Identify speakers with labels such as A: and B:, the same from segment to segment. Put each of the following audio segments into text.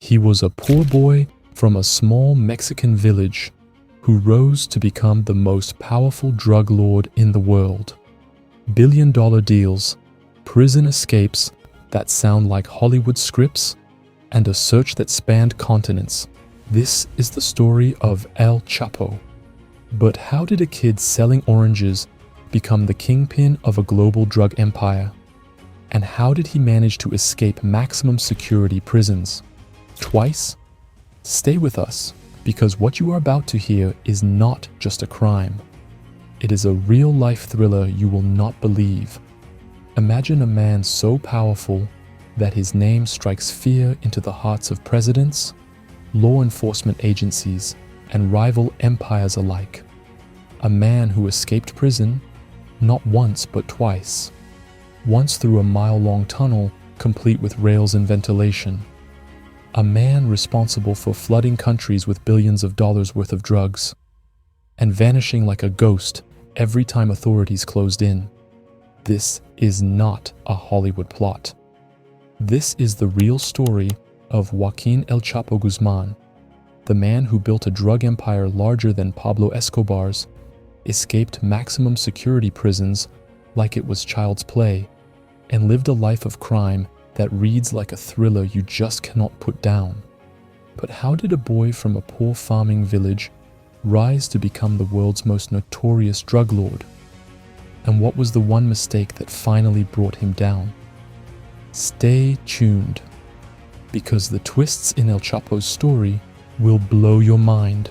A: He was a poor boy from a small Mexican village who rose to become the most powerful drug lord in the world. Billion-dollar deals, prison escapes that sound like Hollywood scripts, and a search that spanned continents. This is the story of El Chapo. But how did a kid selling oranges become the kingpin of a global drug empire? And how did he manage to escape maximum security prisons? Twice? Stay with us, because what you are about to hear is not just a crime. It is a real-life thriller you will not believe. Imagine a man so powerful that his name strikes fear into the hearts of presidents, law enforcement agencies, and rival empires alike. A man who escaped prison, not once but twice. Once through a mile-long tunnel complete with rails and ventilation. A man responsible for flooding countries with billions of dollars worth of drugs, and vanishing like a ghost every time authorities closed in. This is not a Hollywood plot. This is the real story of Joaquín El Chapo Guzmán, the man who built a drug empire larger than Pablo Escobar's, escaped maximum security prisons like it was child's play, and lived a life of crime that reads like a thriller you just cannot put down. But how did a boy from a poor farming village rise to become the world's most notorious drug lord? And what was the one mistake that finally brought him down? Stay tuned, because the twists in El Chapo's story will blow your mind.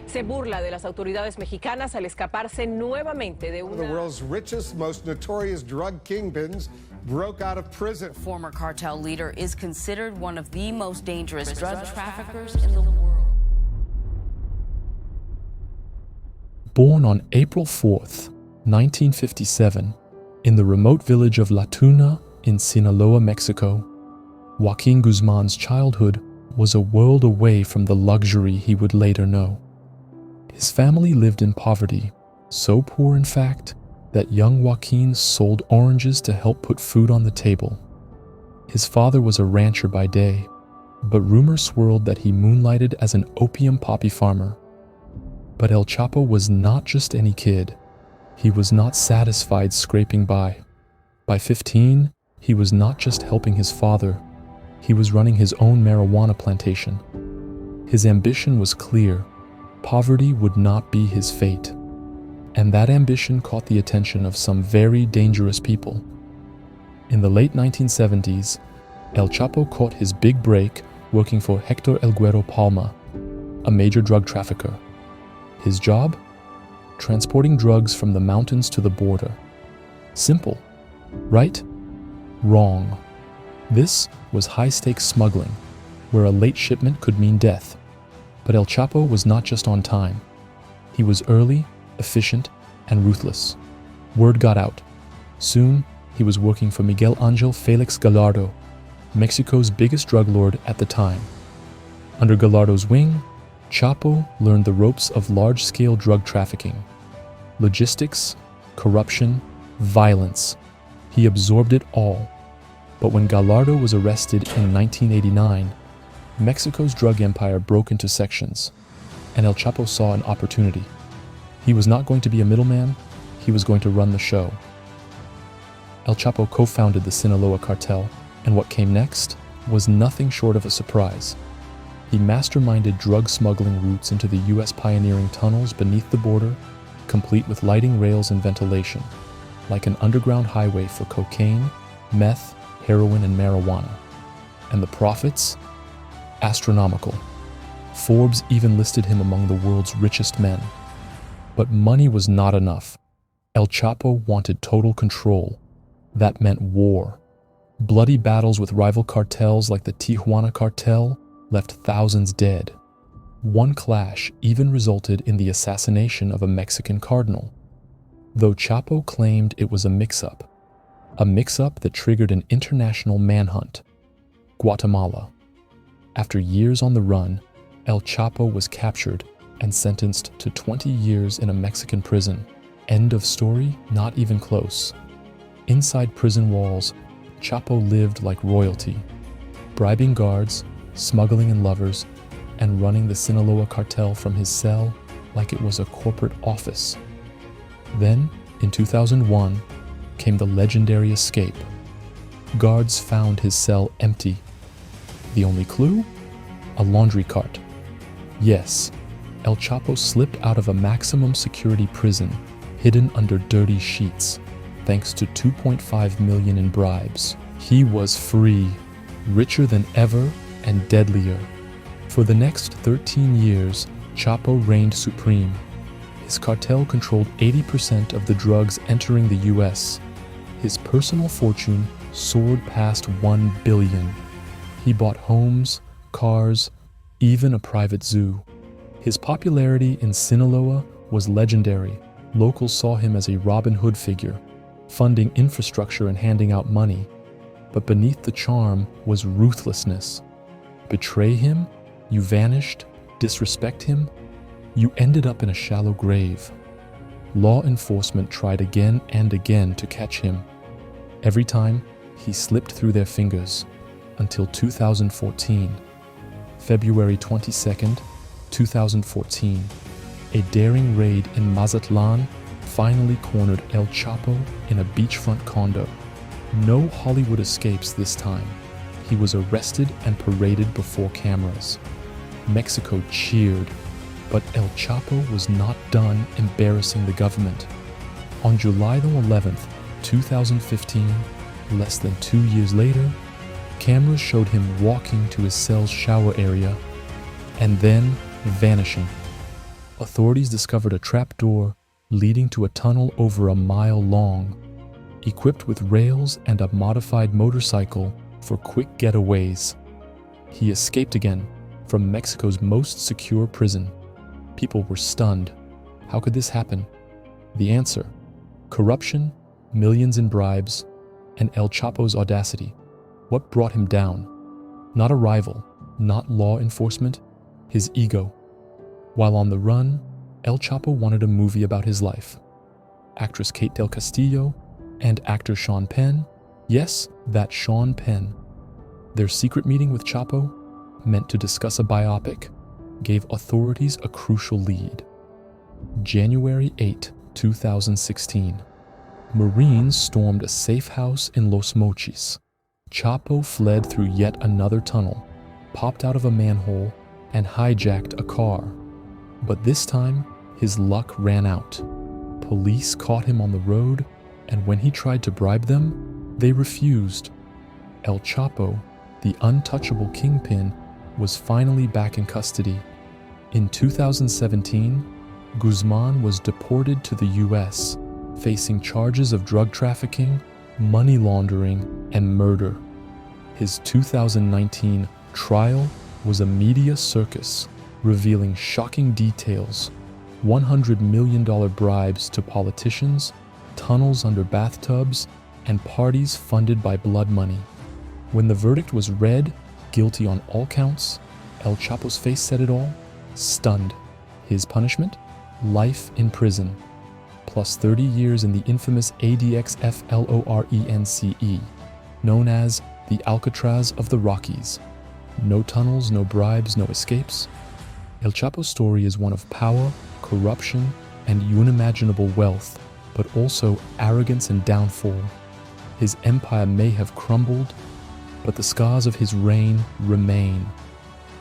B: Se burla de las autoridades mexicanas al escaparse nuevamente de
C: One of the world's richest, most notorious drug kingpins broke out of prison.
D: Former cartel leader is considered one of the most dangerous drug traffickers in the world.
A: Born on April 4th, 1957, in the remote village of La Tuna in Sinaloa, Mexico, Joaquín Guzmán's childhood was a world away from the luxury he would later know. His family lived in poverty, so poor in fact that young Joaquín sold oranges to help put food on the table. His father was a rancher by day, but rumors swirled that he moonlighted as an opium poppy farmer. But El Chapo was not just any kid. He was not satisfied scraping by. By 15, he was not just helping his father, he was running his own marijuana plantation. His ambition was clear. Poverty would not be his fate. And that ambition caught the attention of some very dangerous people. In the late 1970s, El Chapo caught his big break working for Héctor El Güero Palma, a major drug trafficker. His job? Transporting drugs from the mountains to the border. Simple, right? Wrong. This was high-stakes smuggling, where a late shipment could mean death. But El Chapo was not just on time. He was early, efficient, and ruthless. Word got out. Soon, he was working for Miguel Ángel Félix Gallardo, Mexico's biggest drug lord at the time. Under Gallardo's wing, Chapo learned the ropes of large-scale drug trafficking. Logistics, corruption, violence. He absorbed it all. But when Gallardo was arrested in 1989, Mexico's drug empire broke into sections, and El Chapo saw an opportunity. He was not going to be a middleman, he was going to run the show. El Chapo co-founded the Sinaloa cartel, and what came next was nothing short of a surprise. He masterminded drug smuggling routes into the U.S. pioneering tunnels beneath the border, complete with lighting rails and ventilation, like an underground highway for cocaine, meth, heroin, and marijuana. And the profits? Astronomical. Forbes even listed him among the world's richest men. But money was not enough. El Chapo wanted total control. That meant war. Bloody battles with rival cartels like the Tijuana cartel left thousands dead. One clash even resulted in the assassination of a Mexican cardinal, though Chapo claimed it was a mix-up that triggered an international manhunt. Guatemala. After years on the run, El Chapo was captured and sentenced to 20 years in a Mexican prison. End of story? Not even close. Inside prison walls, Chapo lived like royalty. bribing guards, smuggling in lovers, and running the Sinaloa cartel from his cell like it was a corporate office. Then, in 2001, came the legendary escape. Guards found his cell empty. The only clue? A laundry cart. Yes, El Chapo slipped out of a maximum security prison hidden under dirty sheets, thanks to $2.5 million in bribes. He was free, richer than ever and deadlier. For the next 13 years, Chapo reigned supreme. His cartel controlled 80% of the drugs entering the U.S. His personal fortune soared past $1 billion. He bought homes, cars, even a private zoo. His popularity in Sinaloa was legendary. Locals saw him as a Robin Hood figure, funding infrastructure and handing out money. But beneath the charm was ruthlessness. Betray him, you vanished. Disrespect him, you ended up in a shallow grave. Law enforcement tried again and again to catch him. Every time, he slipped through their fingers, until 2014. February 22nd, 2014, a daring raid in Mazatlan finally cornered El Chapo in a beachfront condo. No Hollywood escapes this time. He was arrested and paraded before cameras. Mexico cheered, but El Chapo was not done embarrassing the government. On July 11th, 2015, less than 2 years later, cameras showed him walking to his cell's shower area and then vanishing. Authorities discovered a trapdoor leading to a tunnel over a mile long, equipped with rails and a modified motorcycle for quick getaways. He escaped again from Mexico's most secure prison. People were stunned. How could this happen? The answer: corruption, millions in bribes, and El Chapo's audacity. What brought him down? Not a rival, not law enforcement, his ego. While on the run, El Chapo wanted a movie about his life. Actress Kate Del Castillo and actor Sean Penn, yes, that Sean Penn. Their secret meeting with Chapo, meant to discuss a biopic, gave authorities a crucial lead. January 8, 2016. Marines stormed a safe house in Los Mochis. Chapo fled through yet another tunnel, popped out of a manhole, and hijacked a car. But this time, his luck ran out. Police caught him on the road, and when he tried to bribe them, they refused. El Chapo, the untouchable kingpin, was finally back in custody. In 2017, Guzmán was deported to the U.S., facing charges of drug trafficking, money laundering, and murder. His 2019 trial was a media circus, revealing shocking details: $100 million bribes to politicians, tunnels under bathtubs, and parties funded by blood money. When the verdict was read, guilty on all counts, El Chapo's face said it all: stunned. His punishment? Life in prison, plus 30 years in the infamous ADXFLORENCE, known as the Alcatraz of the Rockies. No tunnels, no bribes, no escapes. El Chapo's story is one of power, corruption, and unimaginable wealth, but also arrogance and downfall. His empire may have crumbled, but the scars of his reign remain.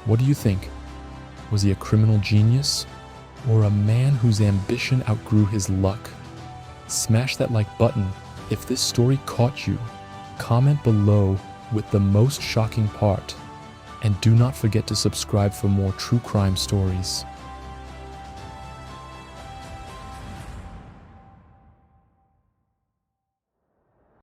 A: What do you think? Was he a criminal genius, or a man whose ambition outgrew his luck? Smash that like button if this story caught you. Comment below with the most shocking part. And do not forget to subscribe for more true crime stories.